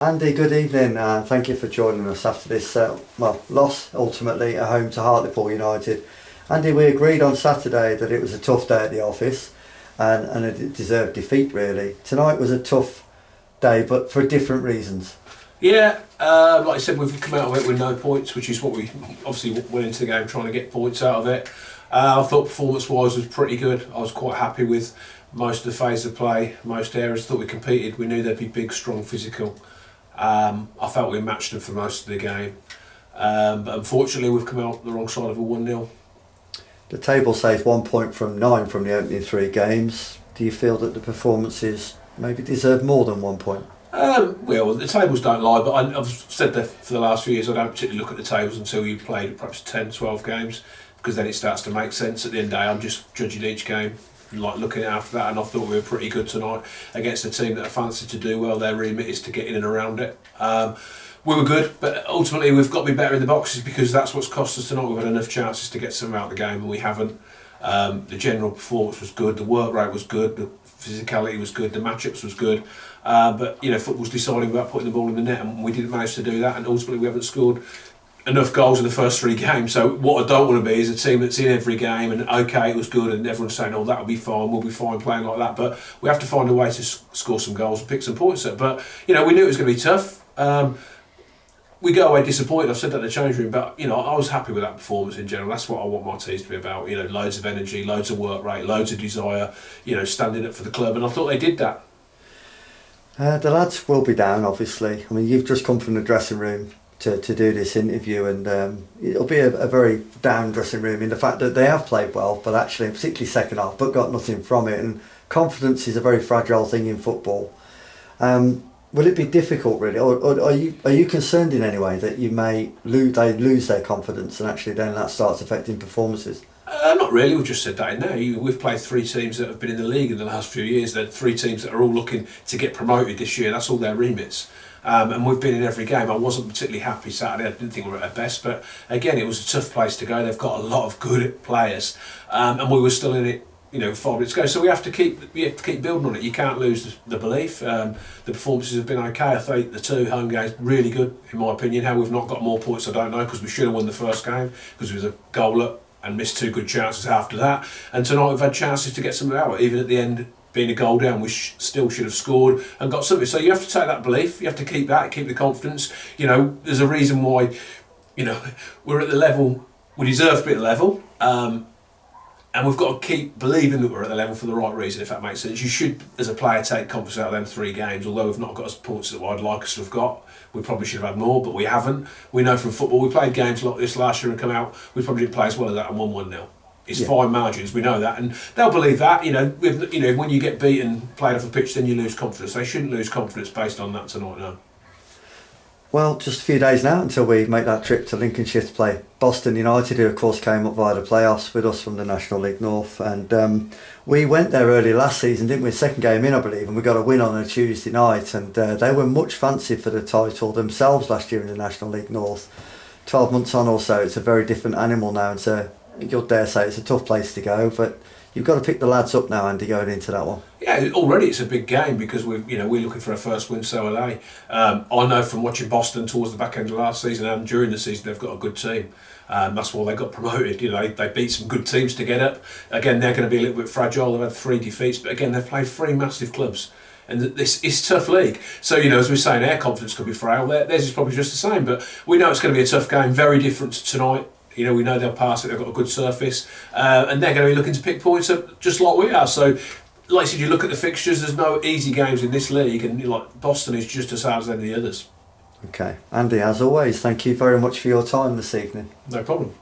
Andy, good evening. Thank you for joining us after this loss ultimately at home to Hartlepool United. Andy, we agreed on Saturday that it was a tough day at the office and it deserved defeat really. Tonight was a tough day but for different reasons. Yeah, like I said, we've come out of it with no points, which is what we obviously went into the game trying to get points out of it. I thought performance-wise was pretty good. I was quite happy with most of the phase of play, most areas. Thought we competed. We knew they'd be big, strong, physical. I felt we matched them for most of the game. But unfortunately, we've come out the wrong side of a 1-0. The table says 1 point from 9 from the opening 3 games. Do you feel that the performances maybe deserve more than 1 point? Well, the tables don't lie, but I've said that for the last few years I don't particularly look at the tables until you played perhaps 10, 12 games, because then it starts to make sense. At the end of the day, I'm just judging each game, like looking after that, and I thought we were pretty good tonight against a team that I fancy to do well. Their remit is to get in and around it. We were good, but ultimately we've got to be better in the boxes, because that's what's cost us tonight. We've had enough chances to get some out of the game and we haven't. The general performance was good, the work rate was good, the physicality was good, the matchups was good, but football's deciding about putting the ball in the net, and we didn't manage to do that, and ultimately we haven't scored enough goals in the first 3 games. So what I don't want to be is a team that's in every game and okay, it was good and everyone's saying, oh, that'll be fine, we'll be fine playing like that, but we have to find a way to score some goals and pick some points up. But we knew it was going to be tough. We go away disappointed. I've said that in the change room, but I was happy with that performance in general. That's what I want my teams to be about. Loads of energy, loads of work rate, loads of desire. Standing up for the club, and I thought they did that. The lads will be down, obviously. I mean, you've just come from the dressing room to do this interview, and it'll be a very down dressing room in the fact that they have played well, but actually, particularly second half, but got nothing from it. And confidence is a very fragile thing in football. Will it be difficult, really, or are you concerned in any way that they lose their confidence and actually then that starts affecting performances? Not really. We've just said that in there. We've played 3 teams that have been in the league in the last few years. They're 3 teams that are all looking to get promoted this year. That's all their remits. And we've been in every game. I wasn't particularly happy Saturday. I didn't think we were at our best. But again, it was a tough place to go. They've got a lot of good players, and we were still in it. 5 minutes ago, so we have to keep building on it. You can't lose the belief. The performances have been okay. I think the 2 home games really good, in my opinion. How we've not got more points, I don't know, because we should have won the first game because we was a goal up and missed 2 good chances after that. And tonight we've had chances to get something out. Even at the end, being a goal down, we still should have scored and got something. So you have to take that belief. You have to keep the confidence. There's a reason why. We're at the level we deserve to be at the level. And we've got to keep believing that we're at the level for the right reason, if that makes sense. You should, as a player, take confidence out of them 3 games, although we've not got as points that I'd like us to have got. We probably should have had more, but we haven't. We know from football, we played games like this last year and come out, we probably didn't play as well as that and won 1-0. It's fine margins, we know that, and they'll believe that. When you get beaten, played off a pitch, then you lose confidence. They shouldn't lose confidence based on that tonight, no. Well, just a few days now until we make that trip to Lincolnshire to play Boston United, who of course came up via the playoffs with us from the National League North. And we went there early last season, didn't we? 2nd game in, I believe, and we got a win on a Tuesday night. And they were much fancied for the title themselves last year in the National League North. 12 months on or so, it's a very different animal now. And so you'll dare say it's a tough place to go, but you've got to pick the lads up now, Andy, going into that one. Yeah, already it's a big game because we're looking for a first win, so are they. I know from watching Boston towards the back end of last season and during the season they've got a good team. That's why they got promoted. They beat some good teams to get up. Again, they're going to be a little bit fragile. They've had 3 defeats, but again they've played 3 massive clubs. And this is a tough league. So, as we're saying, our confidence could be frail. Theirs is probably just the same, but we know it's going to be a tough game, very different to tonight. We know they'll pass it, they've got a good surface, and they're going to be looking to pick points up just like we are. So, like I said, you look at the fixtures, there's no easy games in this league, and Boston is just as hard as any of the others. Okay. Andy, as always, thank you very much for your time this evening. No problem.